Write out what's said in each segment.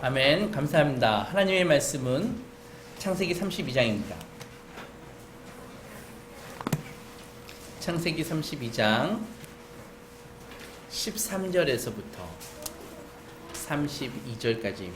아멘. 감사합니다. 하나님의 말씀은 창세기 32장입니다. 창세기 32장 13절에서부터 32절까지입니다.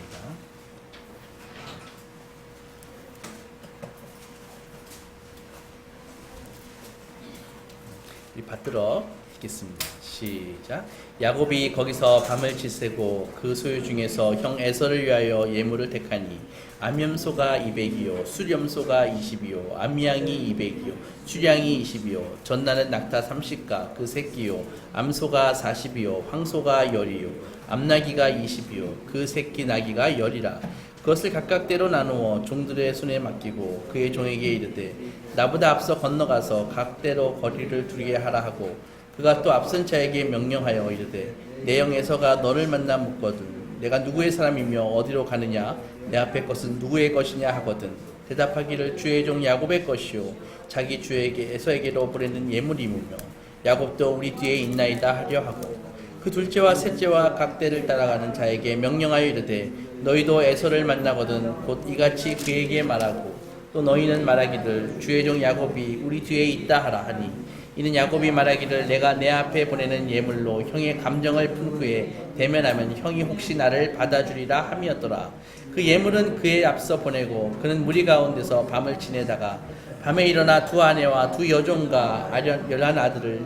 우리 받들어 읽겠습니다. 시작. 야곱이 거기서 밤을 지새고 그 소유 중에서 형 에서를 위하여 예물을 택하니 암염소가 200이요 수렴소가 20이요 암양이 200이요 출양이 20이요 전나는 낙타 30가 그 새끼요 암소가 40이요 황소가 10이요 암나기가 20이요 그 새끼 나기가 10이라. 그것을 각각 때로 나누어 종들의 손에 맡기고 그의 종에게 이르되 나보다 앞서 건너가서 각대로 거리를 두게 하라 하고, 그가 또 앞선 자에게 명령하여 이르되 내 형 에서가 너를 만나 묻거든 내가 누구의 사람이며 어디로 가느냐 내 앞에 것은 누구의 것이냐 하거든 대답하기를 주의 종 야곱의 것이요 자기 주에게 에서에게로 보내는 예물이무며 야곱도 우리 뒤에 있나이다 하려 하고, 그 둘째와 셋째와 각대를 따라가는 자에게 명령하여 이르되 너희도 에서를 만나거든 곧 이같이 그에게 말하고, 또 너희는 말하기를 주의 종 야곱이 우리 뒤에 있다 하라 하니, 이는 야곱이 말하기를 내가 내 앞에 보내는 예물로 형의 감정을 푼 후에 대면하면 형이 혹시 나를 받아주리라 함이었더라. 그 예물은 그의 앞서 보내고 그는 무리 가운데서 밤을 지내다가 밤에 일어나 두 아내와 두 여종과 11아들을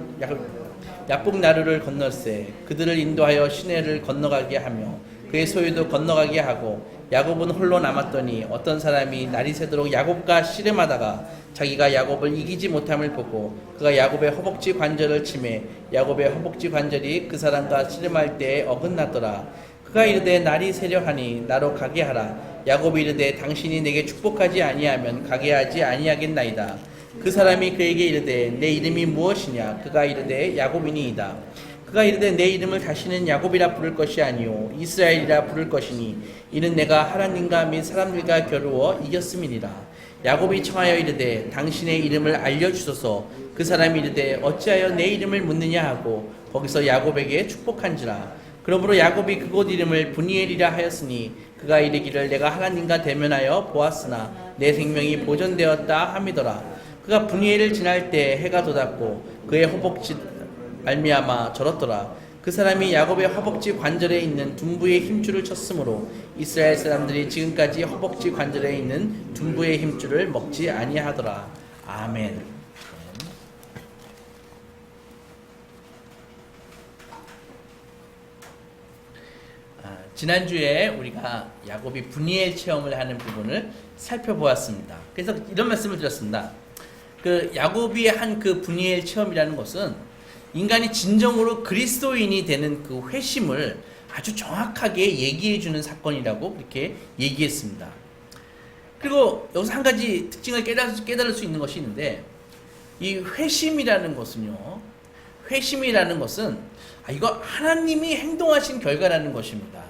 야복나루를 건널세 그들을 인도하여 시내를 건너가게 하며 그의 소유도 건너가게 하고, 야곱은 홀로 남았더니 어떤 사람이 날이 새도록 야곱과 씨름하다가 자기가 야곱을 이기지 못함을 보고 그가 야곱의 허벅지 관절을 치매 야곱의 허벅지 관절이 그 사람과 씨름할 때에 어긋났더라. 그가 이르되 날이 새려하니 나로 가게 하라. 야곱이 이르되 당신이 내게 축복하지 아니하면 가게 하지 아니하겠나이다. 그 사람이 그에게 이르되 내 이름이 무엇이냐. 그가 이르되 야곱이니이다. 그가 이르되 내 이름을 다시는 야곱이라 부를 것이 아니요 이스라엘이라 부를 것이니 이는 내가 하나님과 및 사람들과 겨루어 이겼음이니라. 야곱이 청하여 이르되 당신의 이름을 알려주소서. 그 사람이 이르되 어찌하여 내 이름을 묻느냐 하고 거기서 야곱에게 축복한지라. 그러므로 야곱이 그곳 이름을 브니엘이라 하였으니 그가 이르기를 내가 하나님과 대면하여 보았으나 내 생명이 보존되었다 함이더라. 그가 브니엘을 지날 때 해가 돋았고 그의 허벅지 말미암아 절었더라. 그 사람이 야곱의 허벅지 관절에 있는 둔부의 힘줄을 쳤으므로 이스라엘 사람들이 지금까지 허벅지 관절에 있는 둔부의 힘줄을 먹지 아니하더라. 아멘. 지난주에 우리가 야곱이 브니엘 체험을 하는 부분을 살펴보았습니다. 그래서 이런 말씀을 드렸습니다. 그 야곱이 한 그 브니엘 체험이라는 것은 인간이 진정으로 그리스도인이 되는 그 회심을 아주 정확하게 얘기해주는 사건이라고 그렇게 얘기했습니다. 그리고 여기서 한 가지 특징을 깨달을 수 있는 것이 있는데, 이 회심이라는 것은요, 회심이라는 것은 이거 하나님이 행동하신 결과라는 것입니다.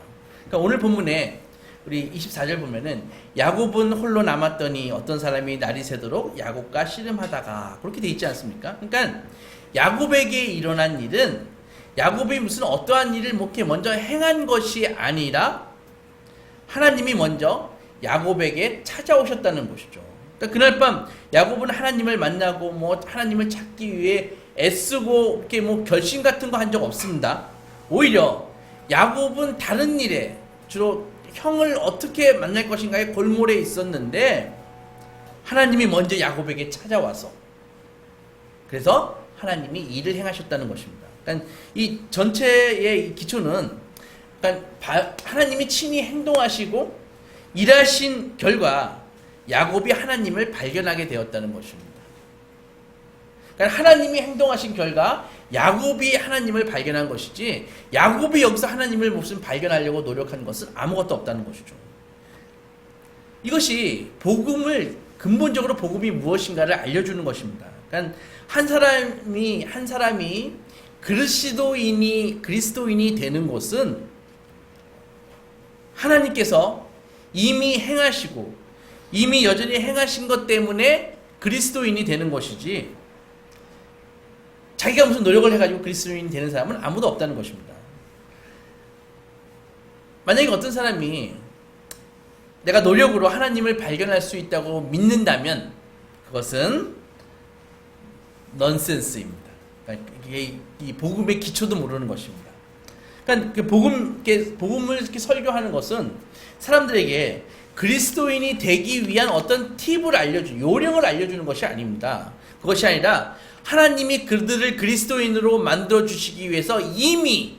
그러니까 오늘 본문에 우리 24절 보면은 야곱은 홀로 남았더니 어떤 사람이 날이 새도록 야곱과 씨름하다가 그렇게 돼 있지 않습니까? 그러니까 야곱에게 일어난 일은 야곱이 무슨 어떠한 일을 먼저 행한 것이 아니라 하나님이 먼저 야곱에게 찾아오셨다는 것이죠. 그러니까 그날 밤 야곱은 하나님을 만나고 하나님을 찾기 위해 애쓰고 이렇게 결심 같은 거 한 적 없습니다. 오히려 야곱은 다른 일에 주로 형을 어떻게 만날 것인가에 골몰해 있었는데 하나님이 먼저 야곱에게 찾아와서 그래서 하나님이 일을 행하셨다는 것입니다. 그러니까 이 전체의 기초는 하나님이 친히 행동하시고 일하신 결과 야곱이 하나님을 발견하게 되었다는 것입니다. 그러니까 하나님이 행동하신 결과 야곱이 하나님을 발견한 것이지 야곱이 여기서 하나님을 무슨 발견하려고 노력한 것은 아무것도 없다는 것이죠. 이것이 근본적으로 복음이 무엇인가를 알려주는 것입니다. 그러니까 한 사람이 그리스도인이 되는 것은 하나님께서 이미 행하시고 이미 여전히 행하신 것 때문에 그리스도인이 되는 것이지, 자기가 무슨 노력을 해가지고 그리스도인이 되는 사람은 아무도 없다는 것입니다. 만약에 어떤 사람이 내가 노력으로 하나님을 발견할 수 있다고 믿는다면 그것은 넌센스입니다. 그러니까 이게 이 복음의 기초도 모르는 것입니다. 그러니까 그 복음을 이렇게 설교하는 것은 사람들에게 그리스도인이 되기 위한 어떤 팁을 요령을 알려주는 것이 아닙니다. 그것이 아니라 하나님이 그들을 그리스도인으로 만들어 주시기 위해서 이미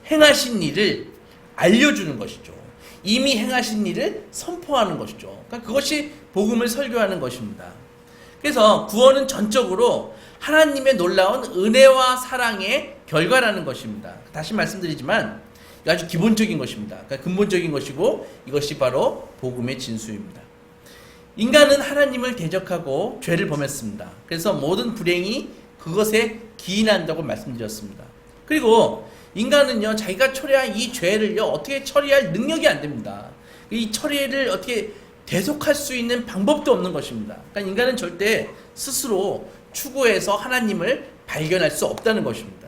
행하신 일을 알려주는 것이죠. 이미 행하신 일을 선포하는 것이죠. 그러니까 그것이 복음을 설교하는 것입니다. 그래서 구원은 전적으로 하나님의 놀라운 은혜와 사랑의 결과라는 것입니다. 다시 말씀드리지만 아주 기본적인 것입니다. 그러니까 근본적인 것이고 이것이 바로 복음의 진수입니다. 인간은 하나님을 대적하고 죄를 범했습니다. 그래서 모든 불행이 그것에 기인한다고 말씀드렸습니다. 그리고 인간은요, 자기가 처리한 이 죄를요, 어떻게 처리할 능력이 안 됩니다. 이 처리를 어떻게 대속할 수 있는 방법도 없는 것입니다. 그러니까 인간은 절대 스스로 추구해서 하나님을 발견할 수 없다는 것입니다.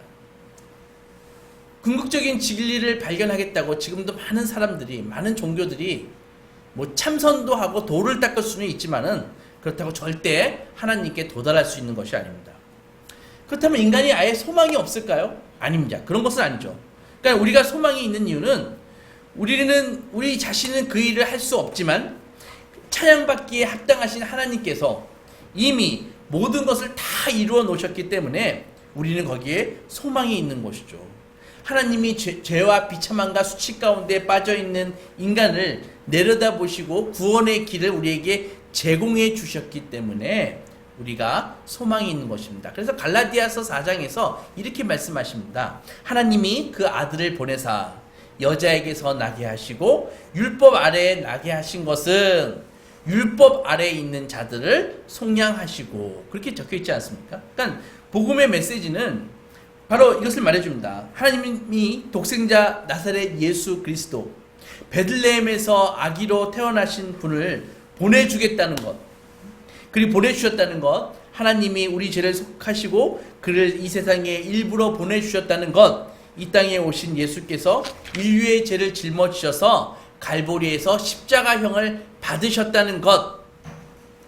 궁극적인 진리를 발견하겠다고 지금도 많은 사람들이, 많은 종교들이 뭐 참선도 하고 도를 닦을 수는 있지만은 그렇다고 절대 하나님께 도달할 수 있는 것이 아닙니다. 그렇다면 인간이 아예 소망이 없을까요? 아닙니다. 그런 것은 아니죠. 그러니까 우리가 소망이 있는 이유는 우리 자신은 그 일을 할 수 없지만 찬양받기에 합당하신 하나님께서 이미 모든 것을 다 이루어 놓으셨기 때문에 우리는 거기에 소망이 있는 것이죠. 하나님이 죄와 비참함과 수치 가운데 빠져있는 인간을 내려다보시고 구원의 길을 우리에게 제공해 주셨기 때문에 우리가 소망이 있는 것입니다. 그래서 갈라디아서 4장에서 이렇게 말씀하십니다. 하나님이 그 아들을 보내사 여자에게서 나게 하시고 율법 아래에 나게 하신 것은 율법 아래에 있는 자들을 속량하시고, 그렇게 적혀 있지 않습니까? 그러니까 복음의 메시지는 바로 이것을 말해줍니다. 하나님이 독생자 나사렛 예수 그리스도, 베들레헴에서 아기로 태어나신 분을 보내주겠다는 것, 그리고 보내주셨다는 것, 하나님이 우리 죄를 속하시고 그를 이 세상에 일부러 보내주셨다는 것, 이 땅에 오신 예수께서 인류의 죄를 짊어지셔서 갈보리에서 십자가형을 받으셨다는 것,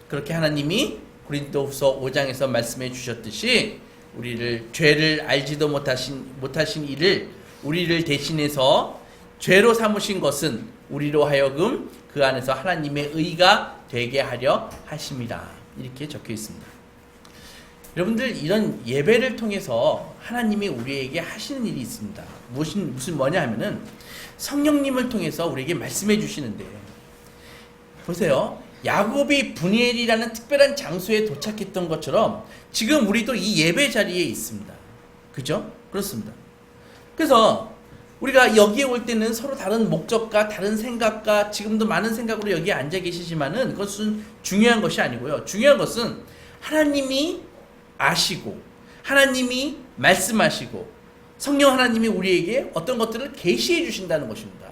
그렇게 하나님이 고린도후서 5장에서 말씀해 주셨듯이 우리를 죄를 알지도 못하신 이를 우리를 대신해서 죄로 삼으신 것은 우리로 하여금 그 안에서 하나님의 의가 되게 하려 하심이라, 이렇게 적혀 있습니다. 여러분들, 이런 예배를 통해서 하나님이 우리에게 하시는 일이 있습니다. 뭐냐 하면은 성령님을 통해서 우리에게 말씀해 주시는데, 보세요. 야곱이 분이엘이라는 특별한 장소에 도착했던 것처럼 지금 우리도 이 예배 자리에 있습니다. 그죠? 그렇습니다. 그래서 우리가 여기에 올 때는 서로 다른 목적과 다른 생각과 지금도 많은 생각으로 여기에 앉아 계시지만은 그것은 중요한 것이 아니고요. 중요한 것은 하나님이 아시고 하나님이 말씀하시고 성령 하나님이 우리에게 어떤 것들을 계시해 주신다는 것입니다.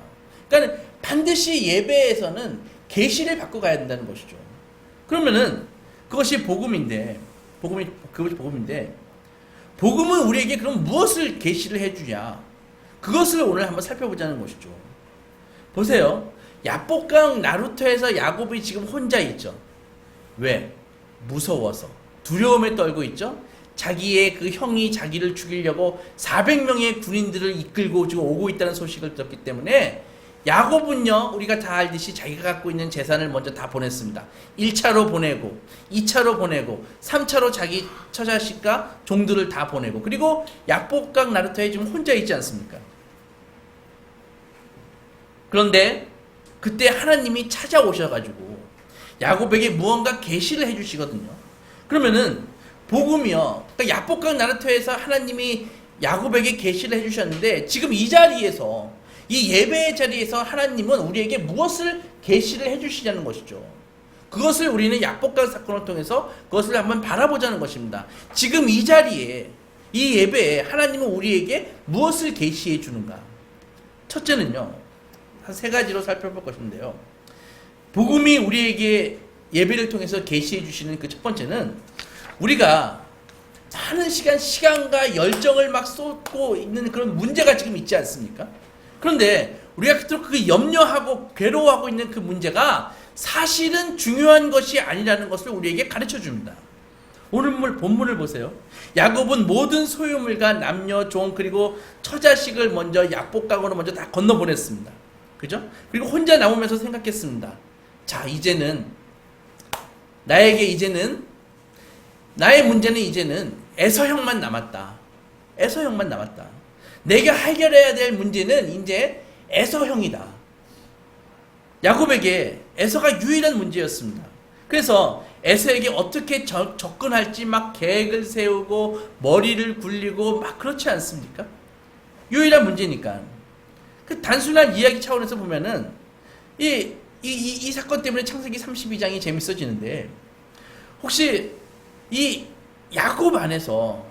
그러니까 반드시 예배에서는 계시를 받고 가야 된다는 것이죠. 그러면은 그것이 복음인데, 그것이 복음인데, 복음은 우리에게 그럼 무엇을 계시를 해주냐? 그것을 오늘 한번 살펴보자는 것이죠. 보세요. 야복강 나루토에서 야곱이 지금 혼자 있죠. 왜? 무서워서. 두려움에 떨고 있죠. 자기의 그 형이 자기를 죽이려고 400명의 군인들을 이끌고 지금 오고 있다는 소식을 들었기 때문에 야곱은요, 우리가 다 알듯이 자기가 갖고 있는 재산을 먼저 다 보냈습니다. 1차로 보내고 2차로 보내고 3차로 자기 처자식과 종들을 다 보내고, 그리고 야복강 나루토에 지금 혼자 있지 않습니까? 그런데 그때 하나님이 찾아오셔가지고 야곱에게 무언가 계시를 해주시거든요. 그러면은 복음이요, 그러니까 야복강 나루토에서 하나님이 야곱에게 계시를 해주셨는데 지금 이 자리에서, 이 예배의 자리에서 하나님은 우리에게 무엇을 계시를 해주시냐는 것이죠. 그것을 우리는 야복강 사건을 통해서 그것을 한번 바라보자는 것입니다. 지금 이 자리에, 이 예배에 하나님은 우리에게 무엇을 계시해 주는가? 첫째는요, 한 세 가지로 살펴볼 것인데요. 복음이 우리에게 예배를 통해서 계시해 주시는 그 첫 번째는, 우리가 많은 시간과 열정을 막 쏟고 있는 그런 문제가 지금 있지 않습니까? 그런데 우리가 그토록 그 염려하고 괴로워하고 있는 그 문제가 사실은 중요한 것이 아니라는 것을 우리에게 가르쳐 줍니다. 오늘 본문을 보세요. 야곱은 모든 소유물과 남녀, 종, 그리고 처자식을 먼저 약복강으로 먼저 다 건너보냈습니다. 그죠? 그리고 혼자 남으면서 생각했습니다. 자, 이제는 나의 문제는 이제는 에서형만 남았다. 에서형만 남았다. 내가 해결해야 될 문제는 이제 에서형이다. 야곱에게 에서가 유일한 문제였습니다. 그래서 에서에게 어떻게 접근할지 막 계획을 세우고 머리를 굴리고 막 그렇지 않습니까? 유일한 문제니까. 그 단순한 이야기 차원에서 보면은 이 사건 때문에 창세기 32장이 재밌어지는데, 혹시 이 야곱 안에서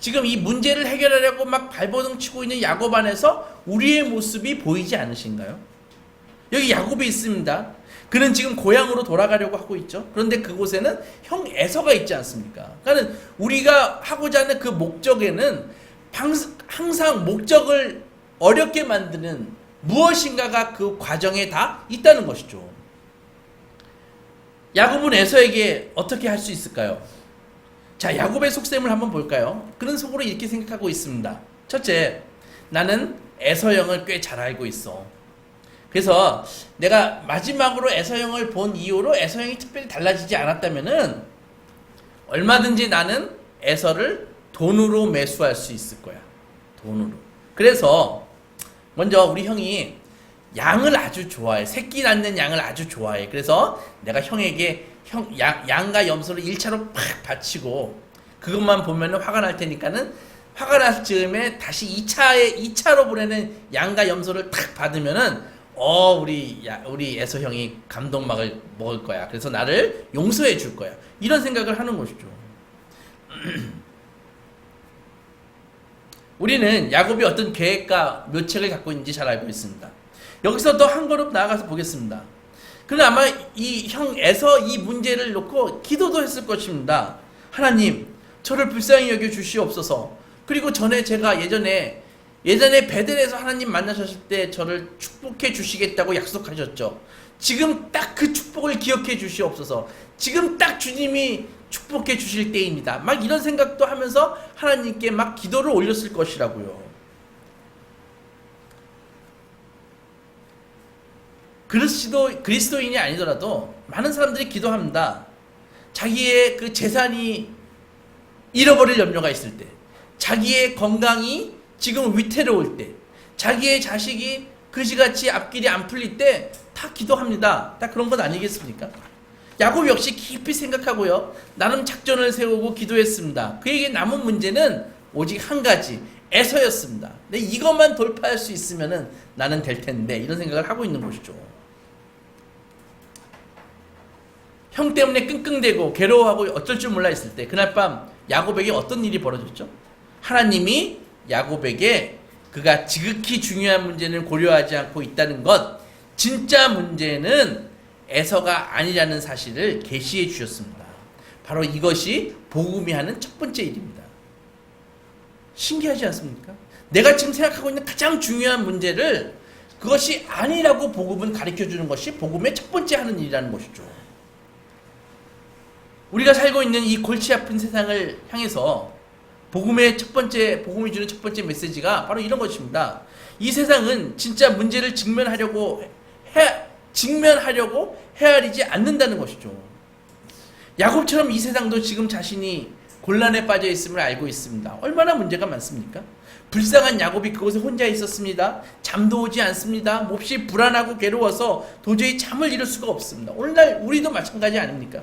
지금 이 문제를 해결하려고 막 발버둥 치고 있는 야곱 안에서 우리의 모습이 보이지 않으신가요? 여기 야곱이 있습니다. 그는 지금 고향으로 돌아가려고 하고 있죠. 그런데 그곳에는 형 에서가 있지 않습니까? 그러니까 우리가 하고자 하는 그 목적에는 항상 목적을 어렵게 만드는 무엇인가가 그 과정에 다 있다는 것이죠. 야곱은 에서에게 어떻게 할 수 있을까요? 자, 야곱의 속셈을 한번 볼까요? 그런 속으로 이렇게 생각하고 있습니다. 첫째, 나는 에서형을 꽤 잘 알고 있어. 그래서 내가 마지막으로 에서형을 본 이후로 에서형이 특별히 달라지지 않았다면은 얼마든지 나는 에서를 돈으로 매수할 수 있을 거야. 돈으로. 그래서 먼저 우리 형이 양을 아주 좋아해. 새끼 낳는 양을 아주 좋아해. 그래서 내가 형에게 양과 염소를 1차로 팍 바치고 그것만 보면은 화가 날 테니까는 화가 날 즈음에 다시 2차로 보내는 양과 염소를 탁 받으면은 우리 에서 형이 감동막을 먹을 거야. 그래서 나를 용서해 줄 거야. 이런 생각을 하는 것이죠. 우리는 야곱이 어떤 계획과 묘책을 갖고 있는지 잘 알고 있습니다. 여기서 더 한 걸음 나아가서 보겠습니다. 그는 아마 이 형 에서 이 문제를 놓고 기도도 했을 것입니다. 하나님, 저를 불쌍히 여겨 주시옵소서. 그리고 제가 예전에 베델에서 하나님 만나셨을 때 저를 축복해 주시겠다고 약속하셨죠. 지금 딱 그 축복을 기억해 주시옵소서. 지금 딱 주님이 축복해 주실 때입니다. 막 이런 생각도 하면서 하나님께 막 기도를 올렸을 것이라고요. 그리스도인이 아니더라도 많은 사람들이 기도합니다. 자기의 그 재산이 잃어버릴 염려가 있을 때, 자기의 건강이 지금 위태로울 때, 자기의 자식이 그지같이 앞길이 안 풀릴 때 다 기도합니다. 다 그런 건 아니겠습니까? 야곱 역시 깊이 생각하고요. 나름 작전을 세우고 기도했습니다. 그에게 남은 문제는 오직 한 가지, 에서였습니다. 근데 이것만 돌파할 수 있으면은 나는 될 텐데, 이런 생각을 하고 있는 것이죠. 형 때문에 끙끙대고 괴로워하고 어쩔 줄 몰라 있을 때, 그날 밤 야곱에게 어떤 일이 벌어졌죠? 하나님이 야곱에게 그가 지극히 중요한 문제는 고려하지 않고 있다는 것, 진짜 문제는 에서가 아니라는 사실을 계시해 주셨습니다. 바로 이것이 복음이 하는 첫 번째 일입니다. 신기하지 않습니까? 내가 지금 생각하고 있는 가장 중요한 문제를 그것이 아니라고 복음은 가르쳐 주는 것이 복음의 첫 번째 하는 일이라는 것이죠. 우리가 살고 있는 이 골치 아픈 세상을 향해서 복음이 주는 첫 번째 메시지가 바로 이런 것입니다. 이 세상은 진짜 문제를 직면하려고 헤아리지 않는다는 것이죠. 야곱처럼 이 세상도 지금 자신이 곤란에 빠져 있음을 알고 있습니다. 얼마나 문제가 많습니까? 불쌍한 야곱이 그곳에 혼자 있었습니다. 잠도 오지 않습니다. 몹시 불안하고 괴로워서 도저히 잠을 이룰 수가 없습니다. 오늘날 우리도 마찬가지 아닙니까?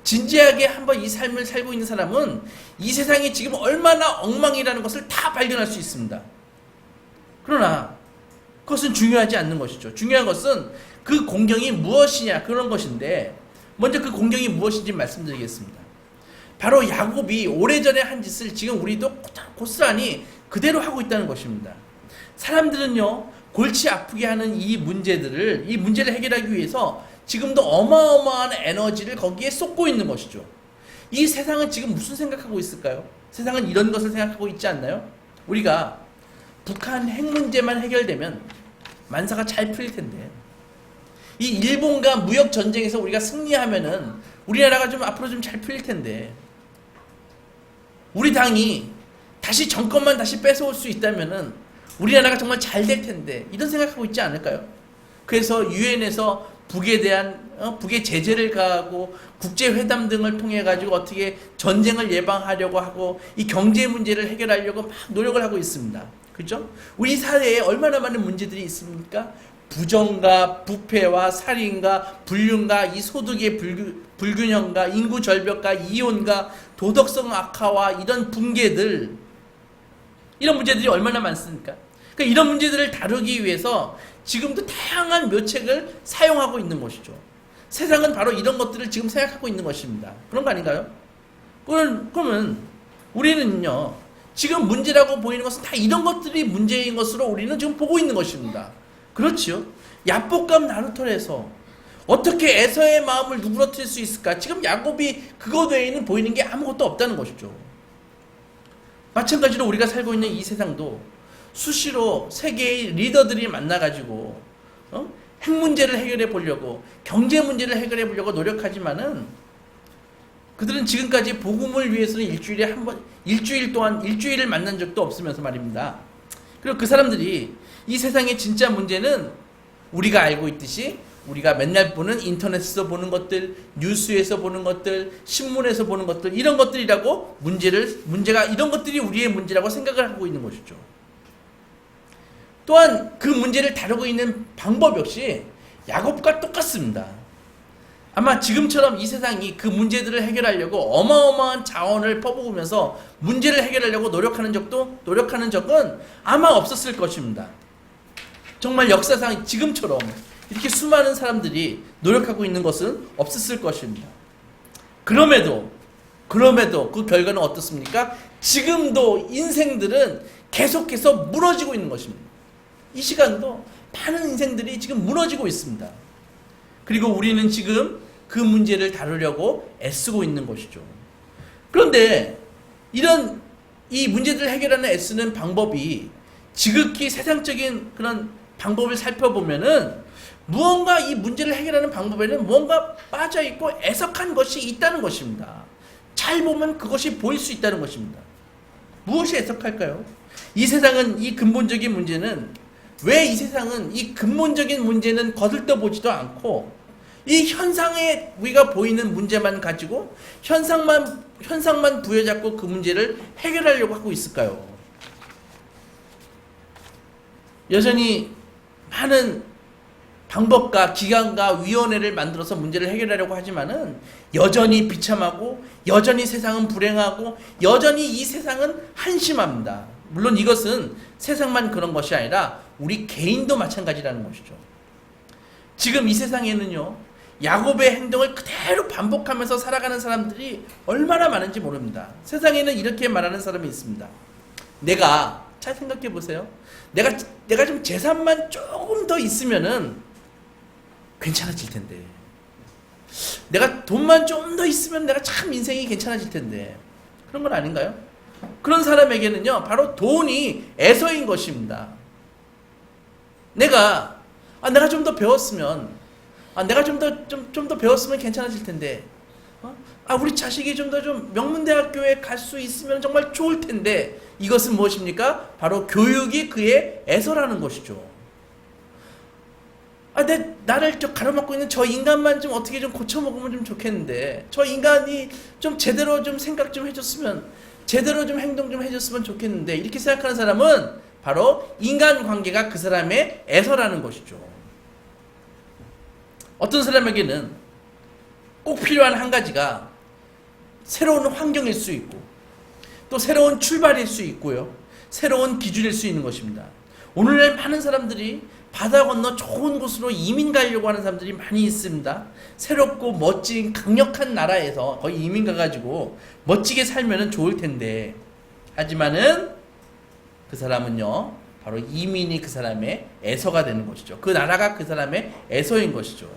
진지하게 한번 이 삶을 살고 있는 사람은 이 세상이 지금 얼마나 엉망이라는 것을 다 발견할 수 있습니다. 그러나 그것은 중요하지 않는 것이죠. 중요한 것은 그 공경이 무엇이냐, 그런 것인데, 먼저 그 공경이 무엇인지 말씀드리겠습니다. 바로 야곱이 오래전에 한 짓을 지금 우리도 고스란히 그대로 하고 있다는 것입니다. 사람들은요, 골치 아프게 하는 이 문제를 해결하기 위해서 지금도 어마어마한 에너지를 거기에 쏟고 있는 것이죠. 이 세상은 지금 무슨 생각하고 있을까요? 세상은 이런 것을 생각하고 있지 않나요? 우리가 북한 핵 문제만 해결되면 만사가 잘 풀릴 텐데. 이 일본과 무역 전쟁에서 우리가 승리하면은 우리나라가 좀 앞으로 좀 잘 풀릴 텐데. 우리 당이 다시 정권만 다시 뺏어올 수 있다면은 우리나라가 정말 잘 될 텐데. 이런 생각하고 있지 않을까요? 그래서 유엔에서 북에 대한 북의 제재를 가하고 국제회담 등을 통해 가지고 어떻게 전쟁을 예방하려고 하고 이 경제 문제를 해결하려고 막 노력을 하고 있습니다. 그죠? 우리 사회에 얼마나 많은 문제들이 있습니까? 부정과 부패와 살인과 불륜과 이 소득의 불균형과 인구 절벽과 이혼과 도덕성 악화와 이런 붕괴들, 이런 문제들이 얼마나 많습니까? 그러니까 이런 문제들을 다루기 위해서 지금도 다양한 묘책을 사용하고 있는 것이죠. 세상은 바로 이런 것들을 지금 생각하고 있는 것입니다. 그런 거 아닌가요? 그러면 우리는요, 지금 문제라고 보이는 것은 다 이런 것들이 문제인 것으로 우리는 지금 보고 있는 것입니다. 그렇지요? 야복감 나루터에서 어떻게 에서의 마음을 누그러뜨릴 수 있을까? 지금 야곱이 그것 외에는 보이는 게 아무것도 없다는 것이죠. 마찬가지로 우리가 살고 있는 이 세상도 수시로 세계의 리더들이 만나가지고 핵 문제를 해결해 보려고, 경제 문제를 해결해 보려고 노력하지만은 그들은 지금까지 복음을 위해서는 일주일을 만난 적도 없으면서 말입니다. 그리고 그 사람들이 이 세상의 진짜 문제는 우리가 알고 있듯이 우리가 맨날 보는 인터넷에서 보는 것들, 뉴스에서 보는 것들, 신문에서 보는 것들, 이런 것들이라고 문제가 이런 것들이 우리의 문제라고 생각을 하고 있는 것이죠. 또한 그 문제를 다루고 있는 방법 역시 야곱과 똑같습니다. 아마 지금처럼 이 세상이 그 문제들을 해결하려고 어마어마한 자원을 퍼부으면서 문제를 해결하려고 노력하는 적은 아마 없었을 것입니다. 정말 역사상 지금처럼 이렇게 수많은 사람들이 노력하고 있는 것은 없었을 것입니다. 그럼에도 그 결과는 어떻습니까? 지금도 인생들은 계속해서 무너지고 있는 것입니다. 이 시간도 많은 인생들이 지금 무너지고 있습니다. 그리고 우리는 지금 그 문제를 다루려고 애쓰고 있는 것이죠. 그런데 이 문제들을 해결하는 애쓰는 방법이 지극히 세상적인 그런 방법을 살펴보면은 무언가 이 문제를 해결하는 방법에는 무언가 빠져있고 애석한 것이 있다는 것입니다. 잘 보면 그것이 보일 수 있다는 것입니다. 무엇이 애석할까요? 이 세상은 이 근본적인 문제는 왜 이 세상은 이 근본적인 문제는 거들떠 보지도 않고 이 현상에 우리가 보이는 문제만 가지고 현상만 부여잡고 그 문제를 해결하려고 하고 있을까요? 여전히 많은 방법과 기관과 위원회를 만들어서 문제를 해결하려고 하지만은 여전히 비참하고 여전히 세상은 불행하고 여전히 이 세상은 한심합니다. 물론 이것은 세상만 그런 것이 아니라 우리 개인도 마찬가지라는 것이죠. 지금 이 세상에는요, 야곱의 행동을 그대로 반복하면서 살아가는 사람들이 얼마나 많은지 모릅니다. 세상에는 이렇게 말하는 사람이 있습니다. 잘 생각해 보세요. 내가 좀 재산만 조금 더 있으면은 괜찮아질 텐데. 내가 돈만 좀 더 있으면 내가 참 인생이 괜찮아질 텐데. 그런 건 아닌가요? 그런 사람에게는요, 바로 돈이 애서인 것입니다. 내가 좀 더 배웠으면, 내가 좀 더 배웠으면 괜찮아질 텐데. 우리 자식이 좀 명문대학교에 갈 수 있으면 정말 좋을 텐데. 이것은 무엇입니까? 바로 교육이 그의 애서라는 것이죠. 나를 가로막고 있는 저 인간만 좀 어떻게 좀 고쳐먹으면 좀 좋겠는데, 저 인간이 좀 제대로 좀 생각 좀 해줬으면, 제대로 좀 행동 좀 해줬으면 좋겠는데, 이렇게 생각하는 사람은 바로 인간관계가 그 사람의 애서라는 것이죠. 어떤 사람에게는 꼭 필요한 한 가지가 새로운 환경일 수 있고, 또 새로운 출발일 수 있고요, 새로운 기준일 수 있는 것입니다. 오늘날 많은 사람들이 바다 건너 좋은 곳으로 이민 가려고 하는 사람들이 많이 있습니다. 새롭고 멋진 강력한 나라에서 거의 이민 가가지고 멋지게 살면 좋을 텐데, 하지만은 그 사람은요, 바로 이민이 그 사람의 애서가 되는 것이죠. 그 나라가 그 사람의 애서인 것이죠.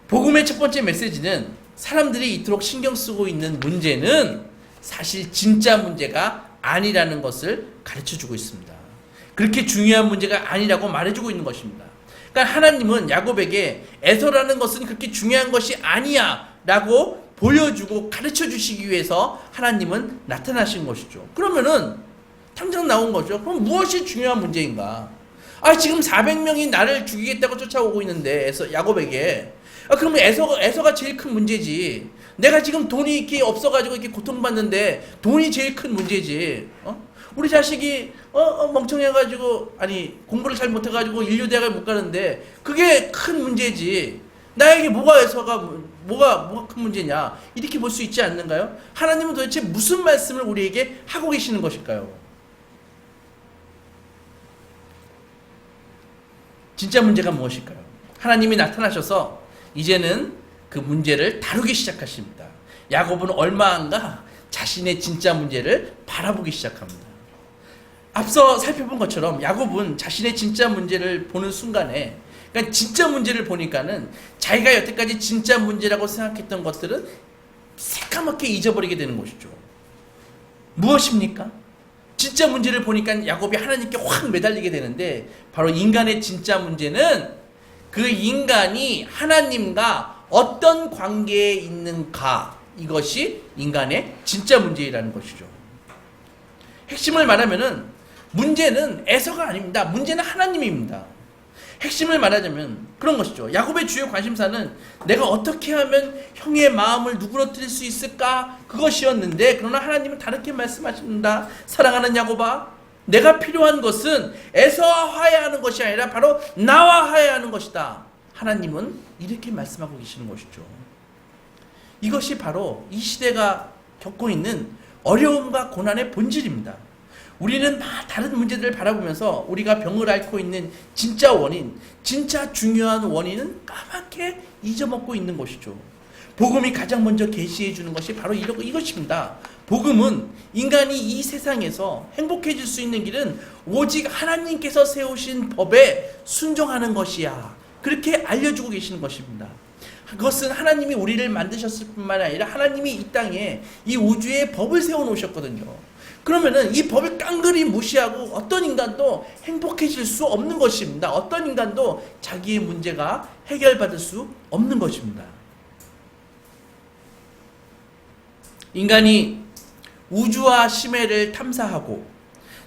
복음의 첫 번째 메시지는 사람들이 이토록 신경 쓰고 있는 문제는 사실 진짜 문제가 아니라는 것을 가르쳐 주고 있습니다. 그렇게 중요한 문제가 아니라고 말해주고 있는 것입니다. 그러니까 하나님은 야곱에게 에서라는 것은 그렇게 중요한 것이 아니야 라고 보여주고 가르쳐 주시기 위해서 하나님은 나타나신 것이죠. 그러면은 당장 나온 거죠. 그럼 무엇이 중요한 문제인가? 지금 400명이 나를 죽이겠다고 쫓아오고 있는데 야곱에게 그러면 에서가 제일 큰 문제지. 내가 지금 돈이 이렇게 없어가지고 이렇게 고통받는데 돈이 제일 큰 문제지. 우리 자식이 멍청해가지고 공부를 잘 못해가지고 인류대학을 못 가는데 그게 큰 문제지. 나에게 뭐가 큰 문제냐 이렇게 볼 수 있지 않는가요? 하나님은 도대체 무슨 말씀을 우리에게 하고 계시는 것일까요? 진짜 문제가 무엇일까요? 하나님이 나타나셔서 이제는 그 문제를 다루기 시작하십니다. 야곱은 얼마 안가 자신의 진짜 문제를 바라보기 시작합니다. 앞서 살펴본 것처럼 야곱은 자신의 진짜 문제를 보는 순간에, 그러니까 진짜 문제를 보니까는 자기가 여태까지 진짜 문제라고 생각했던 것들은 새까맣게 잊어버리게 되는 것이죠. 무엇입니까? 진짜 문제를 보니까 야곱이 하나님께 확 매달리게 되는데, 바로 인간의 진짜 문제는 그 인간이 하나님과 어떤 관계에 있는가, 이것이 인간의 진짜 문제라는 것이죠. 핵심을 말하면은 문제는 에서가 아닙니다. 문제는 하나님입니다. 핵심을 말하자면 그런 것이죠. 야곱의 주요 관심사는 내가 어떻게 하면 형의 마음을 누그러뜨릴 수 있을까, 그것이었는데, 그러나 하나님은 다르게 말씀하십니다. 사랑하는 야곱아, 내가 필요한 것은 에서와 화해하는 것이 아니라 바로 나와 화해하는 것이다. 하나님은 이렇게 말씀하고 계시는 것이죠. 이것이 바로 이 시대가 겪고 있는 어려움과 고난의 본질입니다. 우리는 다른 문제들을 바라보면서 우리가 병을 앓고 있는 진짜 원인, 진짜 중요한 원인은 까맣게 잊어먹고 있는 것이죠. 복음이 가장 먼저 계시해 주는 것이 바로 이것입니다. 복음은 인간이 이 세상에서 행복해질 수 있는 길은 오직 하나님께서 세우신 법에 순종하는 것이야. 그렇게 알려주고 계시는 것입니다. 그것은 하나님이 우리를 만드셨을 뿐만 아니라 하나님이 이 땅에, 이 우주에 법을 세워놓으셨거든요. 그러면은 이 법을 깡그리 무시하고 어떤 인간도 행복해질 수 없는 것입니다. 어떤 인간도 자기의 문제가 해결받을 수 없는 것입니다. 인간이 우주와 심해를 탐사하고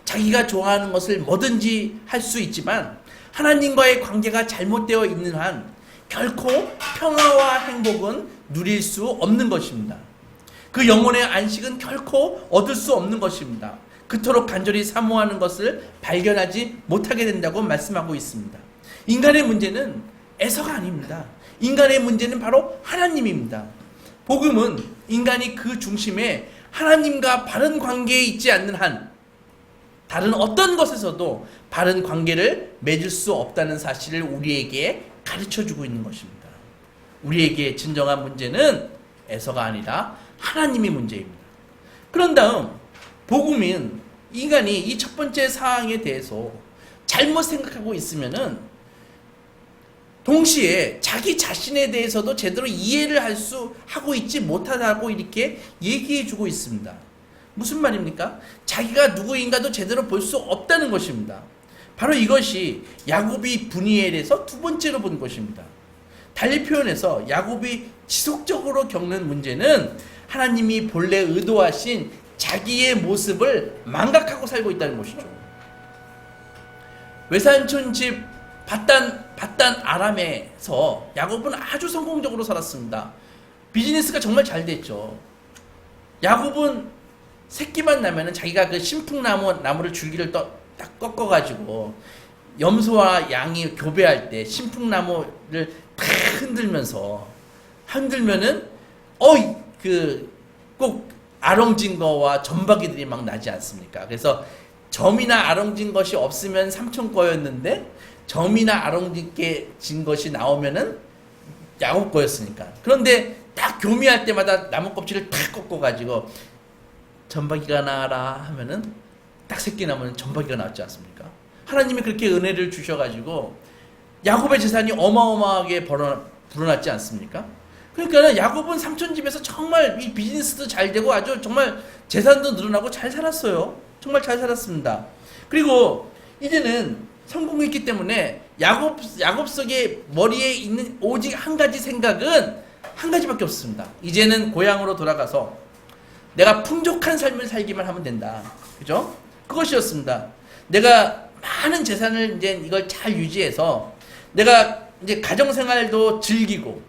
자기가 좋아하는 것을 뭐든지 할 수 있지만 하나님과의 관계가 잘못되어 있는 한 결코 평화와 행복은 누릴 수 없는 것입니다. 그 영혼의 안식은 결코 얻을 수 없는 것입니다. 그토록 간절히 사모하는 것을 발견하지 못하게 된다고 말씀하고 있습니다. 인간의 문제는 에서가 아닙니다. 인간의 문제는 바로 하나님입니다. 복음은 인간이 그 중심에 하나님과 바른 관계에 있지 않는 한 다른 어떤 것에서도 바른 관계를 맺을 수 없다는 사실을 우리에게 가르쳐주고 있는 것입니다. 우리에게 진정한 문제는 에서가 아니라 하나님의 문제입니다. 그런 다음 복음인 인간이 이 첫 번째 사항에 대해서 잘못 생각하고 있으면은 동시에 자기 자신에 대해서도 제대로 이해를 하고 있지 못하다고 이렇게 얘기해주고 있습니다. 무슨 말입니까? 자기가 누구인가도 제대로 볼 수 없다는 것입니다. 바로 이것이 야곱이 브니엘에서 두 번째로 본 것입니다. 달리 표현해서 야곱이 지속적으로 겪는 문제는 하나님이 본래 의도하신 자기의 모습을 망각하고 살고 있다는 것이죠. 외산촌집 밧단 아람에서 야곱은 아주 성공적으로 살았습니다. 비즈니스가 정말 잘 됐죠. 야곱은 새끼만 나면은 자기가 그 신풍나무를 줄기를 딱 꺾어가지고 염소와 양이 교배할 때 신풍나무를 탁 흔들면은 꼭 아롱진 거와 점박이들이 막 나지 않습니까? 그래서 점이나 아롱진 것이 없으면 삼촌 거였는데 점이나 아롱진 것이 나오면은 야곱 거였으니까. 그런데 딱 교미할 때마다 나무 껍질을 탁 꺾어가지고 점박이가 나와라 하면은 딱 새끼 나면 점박이가 나왔지 않습니까? 하나님이 그렇게 은혜를 주셔가지고 야곱의 재산이 어마어마하게 불어났지 않습니까? 그러니까 야곱은 삼촌 집에서 정말 이 비즈니스도 잘 되고 아주 정말 재산도 늘어나고 잘 살았어요. 정말 잘 살았습니다. 그리고 이제는 성공했기 때문에 야곱석의 머리에 있는 오직 한 가지 생각은 한 가지밖에 없습니다. 이제는 고향으로 돌아가서 내가 풍족한 삶을 살기만 하면 된다. 그죠? 그것이었습니다. 내가 많은 재산을 이제 이걸 잘 유지해서 내가 이제 가정생활도 즐기고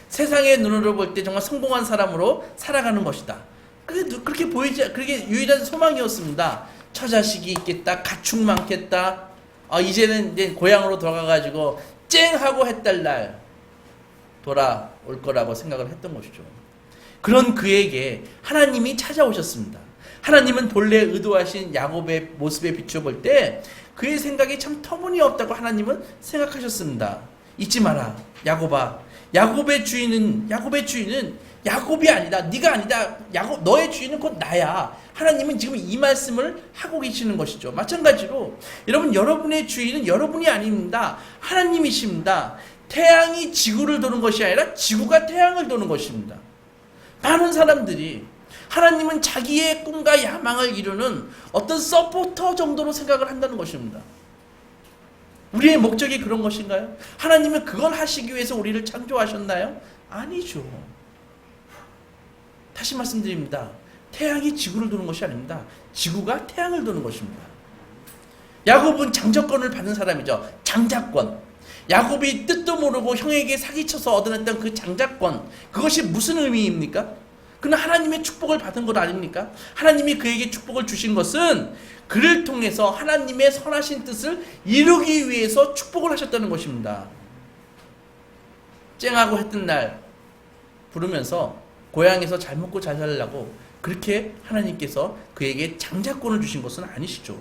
세상의 눈으로 볼 때 정말 성공한 사람으로 살아가는 것이다. 그렇게 그렇게 유일한 소망이었습니다. 처자식이 있겠다, 가축 많겠다. 이제는 이제 고향으로 돌아가가지고 쨍 하고 해딸 날 돌아올 거라고 생각을 했던 것이죠. 그런 그에게 하나님이 찾아오셨습니다. 하나님은 본래 의도하신 야곱의 모습에 비춰볼 때 그의 생각이 참 터무니없다고 하나님은 생각하셨습니다. 잊지 마라, 야곱아. 야곱의 주인은 야곱이 아니다. 네가 아니다. 너의 주인은 곧 나야. 하나님은 지금 이 말씀을 하고 계시는 것이죠. 마찬가지로 여러분의 주인은 여러분이 아닙니다. 하나님이십니다. 태양이 지구를 도는 것이 아니라 지구가 태양을 도는 것입니다. 많은 사람들이 하나님은 자기의 꿈과 야망을 이루는 어떤 서포터 정도로 생각을 한다는 것입니다. 우리의 목적이 그런 것인가요? 하나님은 그걸 하시기 위해서 우리를 창조하셨나요? 아니죠. 다시 말씀드립니다. 태양이 지구를 도는 것이 아닙니다. 지구가 태양을 도는 것입니다. 야곱은 장자권을 받은 사람이죠. 장자권. 야곱이 뜻도 모르고 형에게 사기쳐서 얻어냈던 그 장자권, 그것이 무슨 의미입니까? 그는 하나님의 축복을 받은 것 아닙니까? 하나님이 그에게 축복을 주신 것은 그를 통해서 하나님의 선하신 뜻을 이루기 위해서 축복을 하셨다는 것입니다. 쨍하고 했던 날 부르면서 고향에서 잘 먹고 잘 살려고 그렇게 하나님께서 그에게 장자권을 주신 것은 아니시죠.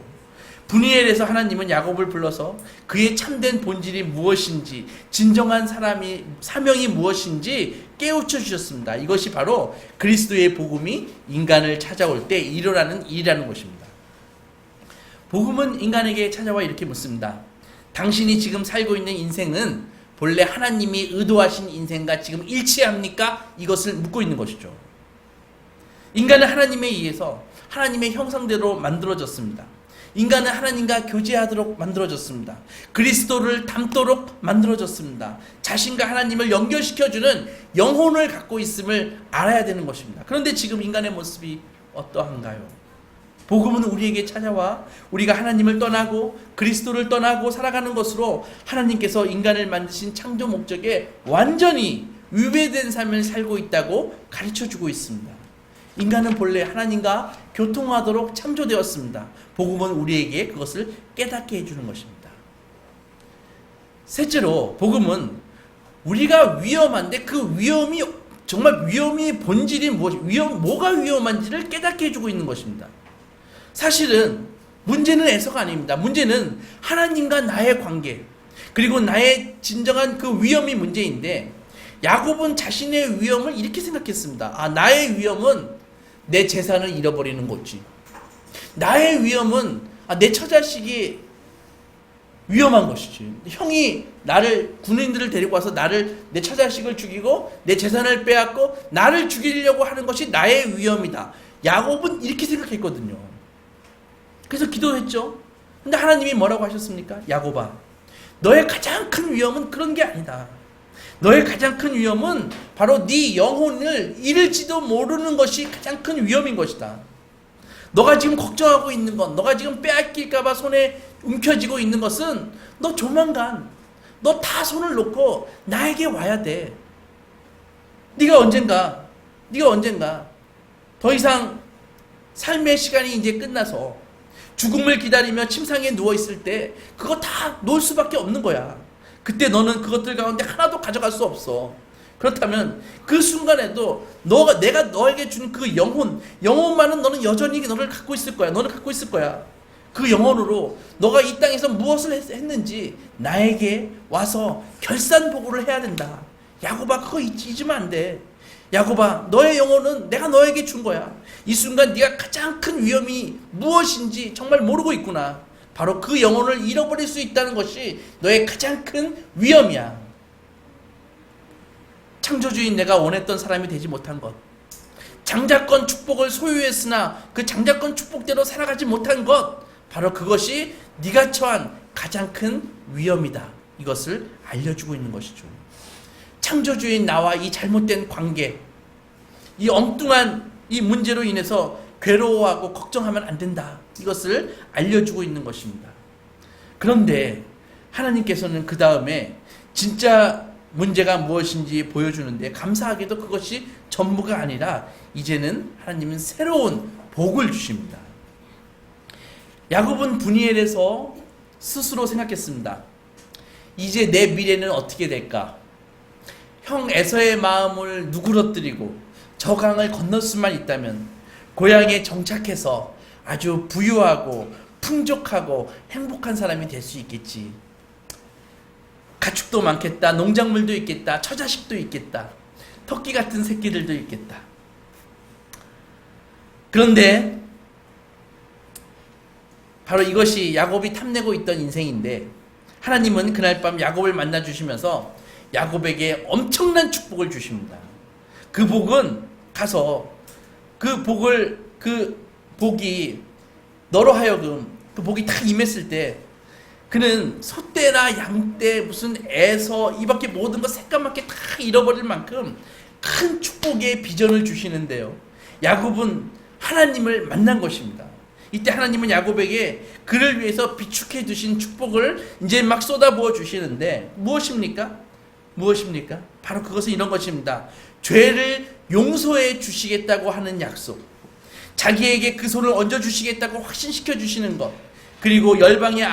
분이엘에서 하나님은 야곱을 불러서 그의 참된 본질이 무엇인지, 진정한 사명이 무엇인지 깨우쳐 주셨습니다. 이것이 바로 그리스도의 복음이 인간을 찾아올 때 일어나는 일이라는 것입니다. 복음은 인간에게 찾아와 이렇게 묻습니다. 당신이 지금 살고 있는 인생은 본래 하나님이 의도하신 인생과 지금 일치합니까? 이것을 묻고 있는 것이죠. 인간은 하나님에 의해서 하나님의 형상대로 만들어졌습니다. 인간은 하나님과 교제하도록 만들어졌습니다. 그리스도를 닮도록 만들어졌습니다. 자신과 하나님을 연결시켜주는 영혼을 갖고 있음을 알아야 되는 것입니다. 그런데 지금 인간의 모습이 어떠한가요? 복음은 우리에게 찾아와 우리가 하나님을 떠나고 그리스도를 떠나고 살아가는 것으로 하나님께서 인간을 만드신 창조 목적에 완전히 위배된 삶을 살고 있다고 가르쳐주고 있습니다. 인간은 본래 하나님과 교통하도록 창조되었습니다. 복음은 우리에게 그것을 깨닫게 해주는 것입니다. 셋째로 복음은 우리가 위험한데 그 위험이 정말 위험의 본질이 뭐가 위험한지를 깨닫게 해주고 있는 것입니다. 사실은 문제는 에서가 아닙니다. 문제는 하나님과 나의 관계, 그리고 나의 진정한 그 위험이 문제인데, 야곱은 자신의 위험을 이렇게 생각했습니다. 나의 위험은 내 재산을 잃어버리는 거지. 나의 위험은 내 처자식이 위험한 것이지. 형이 군인들을 데리고 와서 내 처자식을 죽이고 내 재산을 빼앗고 나를 죽이려고 하는 것이 나의 위험이다. 야곱은 이렇게 생각했거든요. 그래서 기도했죠. 근데 하나님이 뭐라고 하셨습니까? 야곱아, 너의 가장 큰 위험은 그런 게 아니다. 너의 가장 큰 위험은 바로 네 영혼을 잃을지도 모르는 것이 가장 큰 위험인 것이다. 너가 지금 걱정하고 있는 건, 너가 지금 빼앗길까봐 손에 움켜쥐고 있는 것은 너 조만간 너 다 손을 놓고 나에게 와야 돼. 네가 언젠가 더 이상 삶의 시간이 이제 끝나서 죽음을 기다리며 침상에 누워있을 때 그거 다 놓을 수밖에 없는 거야. 그때 너는 그것들 가운데 하나도 가져갈 수 없어. 그렇다면 그 순간에도 내가 너에게 준 그 영혼만은 너는 여전히 너를 갖고 있을 거야. 너는 갖고 있을 거야. 그 영혼으로 너가 이 땅에서 무엇을 했는지 나에게 와서 결산보고를 해야 된다. 야곱아, 그거 잊으면 안 돼. 야곱아, 너의 영혼은 내가 너에게 준 거야. 이 순간 네가 가장 큰 위험이 무엇인지 정말 모르고 있구나. 바로 그 영혼을 잃어버릴 수 있다는 것이 너의 가장 큰 위험이야. 창조주인 내가 원했던 사람이 되지 못한 것, 장자권 축복을 소유했으나 그 장자권 축복대로 살아가지 못한 것, 바로 그것이 네가 처한 가장 큰 위험이다. 이것을 알려주고 있는 것이죠. 창조주인 나와 이 잘못된 관계, 이 엉뚱한 이 문제로 인해서 괴로워하고 걱정하면 안 된다. 이것을 알려주고 있는 것입니다. 그런데 하나님께서는 그 다음에 진짜 문제가 무엇인지 보여주는데, 감사하게도 그것이 전부가 아니라 이제는 하나님은 새로운 복을 주십니다. 야곱은 분이엘에서 스스로 생각했습니다. 이제 내 미래는 어떻게 될까? 형 에서의 마음을 누그러뜨리고 저 강을 건널 수만 있다면 고향에 정착해서 아주 부유하고 풍족하고 행복한 사람이 될 수 있겠지. 가축도 많겠다. 농작물도 있겠다. 처자식도 있겠다. 토끼 같은 새끼들도 있겠다. 그런데 바로 이것이 야곱이 탐내고 있던 인생인데, 하나님은 그날 밤 야곱을 만나 주시면서 야곱에게 엄청난 축복을 주십니다. 그 복은 가서 그 복이 너로 하여금 그 복이 딱 임했을 때, 그는 소떼나 양떼 무슨 애서 이 밖에 모든 것 새까맣게 다 잃어버릴 만큼 큰 축복의 비전을 주시는데요. 야곱은 하나님을 만난 것입니다. 이때 하나님은 야곱에게 그를 위해서 비축해 두신 축복을 이제 막 쏟아부어 주시는데, 무엇입니까? 바로 그것은 이런 것입니다. 죄를 용서해 주시겠다고 하는 약속, 자기에게 그 손을 얹어 주시겠다고 확신시켜 주시는 것, 그리고 열방의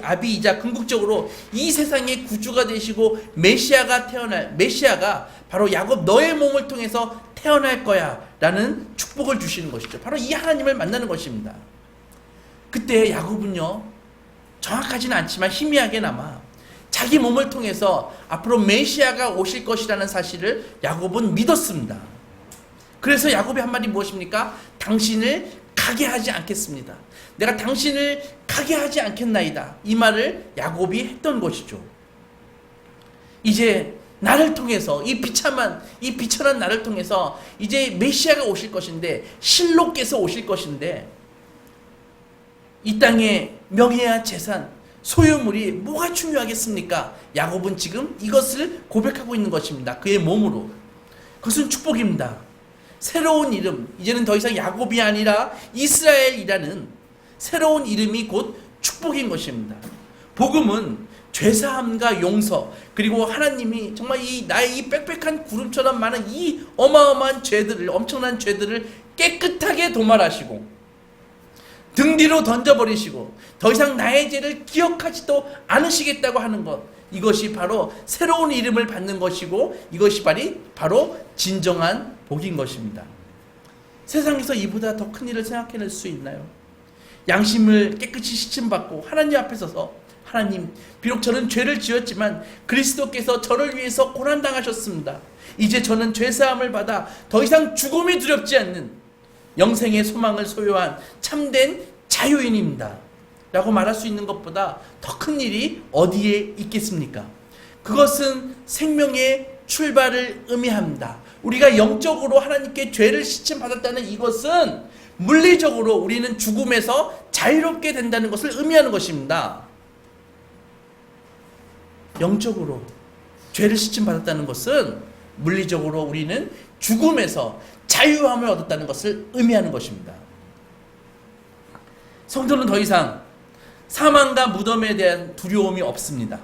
아비이자 궁극적으로 이 세상의 구주가 되시고 메시아가 바로 야곱 너의 몸을 통해서 태어날 거야 라는 축복을 주시는 것이죠. 바로 이 하나님을 만나는 것입니다. 그때 야곱은요, 정확하지는 않지만 희미하게나마 자기 몸을 통해서 앞으로 메시아가 오실 것이라는 사실을 야곱은 믿었습니다. 그래서 야곱의 한 말이 무엇입니까? 당신을 가게 하지 않겠습니다. 내가 당신을 가게 하지 않겠나이다. 이 말을 야곱이 했던 것이죠. 이제 나를 통해서 이 비천한 나를 통해서 이제 메시아가 오실 것인데, 실로께서 오실 것인데, 이 땅의 명예와 재산, 소유물이 뭐가 중요하겠습니까? 야곱은 지금 이것을 고백하고 있는 것입니다. 그의 몸으로. 그것은 축복입니다. 새로운 이름, 이제는 더 이상 야곱이 아니라 이스라엘이라는 새로운 이름이 곧 축복인 것입니다. 복음은 죄사함과 용서, 그리고 하나님이 정말 나의 이 빽빽한 구름처럼 많은 이 어마어마한 죄들을, 엄청난 죄들을 깨끗하게 도말하시고 등 뒤로 던져버리시고 더 이상 나의 죄를 기억하지도 않으시겠다고 하는 것, 이것이 바로 새로운 이름을 받는 것이고, 이것이 바로 진정한 복인 것입니다. 세상에서 이보다 더 큰 일을 생각해낼 수 있나요? 양심을 깨끗이 씻음받고 하나님 앞에 서서, 하나님, 비록 저는 죄를 지었지만 그리스도께서 저를 위해서 고난당하셨습니다. 이제 저는 죄사함을 받아 더 이상 죽음이 두렵지 않는 영생의 소망을 소유한 참된 자유인입니다 라고 말할 수 있는 것보다 더 큰 일이 어디에 있겠습니까? 그것은 생명의 출발을 의미합니다. 우리가 영적으로 하나님께 죄를 씻음받았다는 이것은 물리적으로 우리는 죽음에서 자유롭게 된다는 것을 의미하는 것입니다. 영적으로 죄를 씻음받았다는 것은 물리적으로 우리는 죽음에서 자유함을 얻었다는 것을 의미하는 것입니다. 성도는 더 이상 사망과 무덤에 대한 두려움이 없습니다.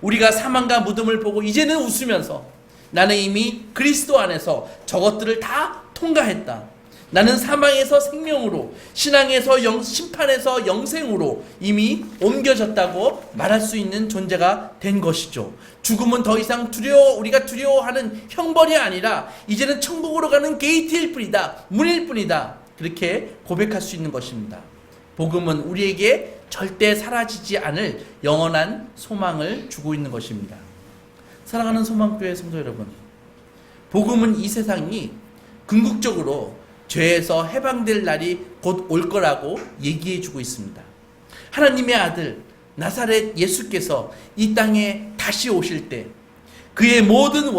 우리가 사망과 무덤을 보고 이제는 웃으면서, 나는 이미 그리스도 안에서 저것들을 다 통과했다. 나는 사망에서 생명으로, 신앙에서 심판에서 영생으로 이미 옮겨졌다고 말할 수 있는 존재가 된 것이죠. 죽음은 더 이상 우리가 두려워하는 형벌이 아니라 이제는 천국으로 가는 게이트일 뿐이다, 문일 뿐이다, 그렇게 고백할 수 있는 것입니다. 복음은 우리에게 절대 사라지지 않을 영원한 소망을 주고 있는 것입니다. 사랑하는 소망교회 성도 여러분, 복음은 이 세상이 궁극적으로 죄에서 해방될 날이 곧 올 거라고 얘기해 주고 있습니다. 하나님의 아들 나사렛 예수께서 이 땅에 다시 오실 때 그의 모든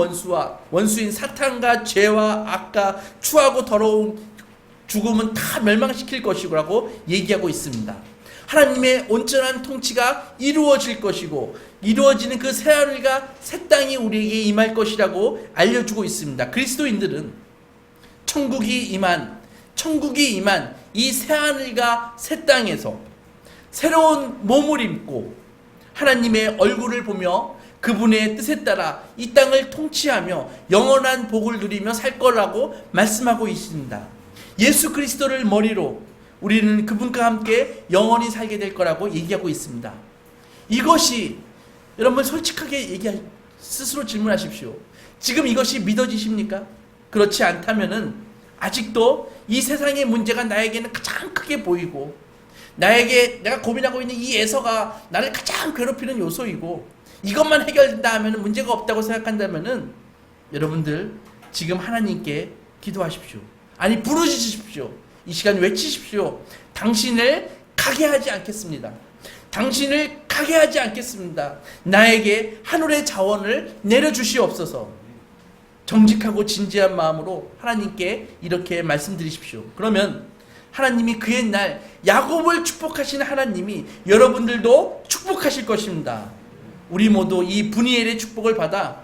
원수인 사탄과 죄와 악과 추하고 더러운 죽음은 다 멸망시킬 것이라고 얘기하고 있습니다. 하나님의 온전한 통치가 이루어질 것이고 이루어지는 그 새하늘과 새 땅이 우리에게 임할 것이라고 알려주고 있습니다. 그리스도인들은 천국이 임한 이 새하늘과 새 땅에서 새로운 몸을 입고 하나님의 얼굴을 보며 그분의 뜻에 따라 이 땅을 통치하며 영원한 복을 누리며 살 거라고 말씀하고 있습니다. 예수 그리스도를 머리로 우리는 그분과 함께 영원히 살게 될 거라고 얘기하고 있습니다. 이것이 여러분 솔직하게 스스로 질문하십시오. 지금 이것이 믿어지십니까? 그렇지 않다면은 아직도 이 세상의 문제가 나에게는 가장 크게 보이고 내가 고민하고 있는 이 에서가 나를 가장 괴롭히는 요소이고 이것만 해결된다 하면 문제가 없다고 생각한다면은 여러분들 지금 하나님께 기도하십시오. 아니 부르짖으십시오. 이 시간 외치십시오. 당신을 가게 하지 않겠습니다. 당신을 가게 하지 않겠습니다. 나에게 하늘의 자원을 내려주시옵소서. 정직하고 진지한 마음으로 하나님께 이렇게 말씀드리십시오. 그러면 하나님이 그 옛날 야곱을 축복하신 하나님이 여러분들도 축복하실 것입니다. 우리 모두 이 분이엘의 축복을 받아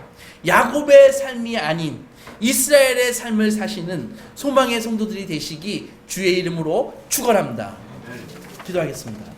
야곱의 삶이 아닌 이스라엘의 삶을 사시는 소망의 성도들이 되시기 주의 이름으로 축원합니다. 기도하겠습니다.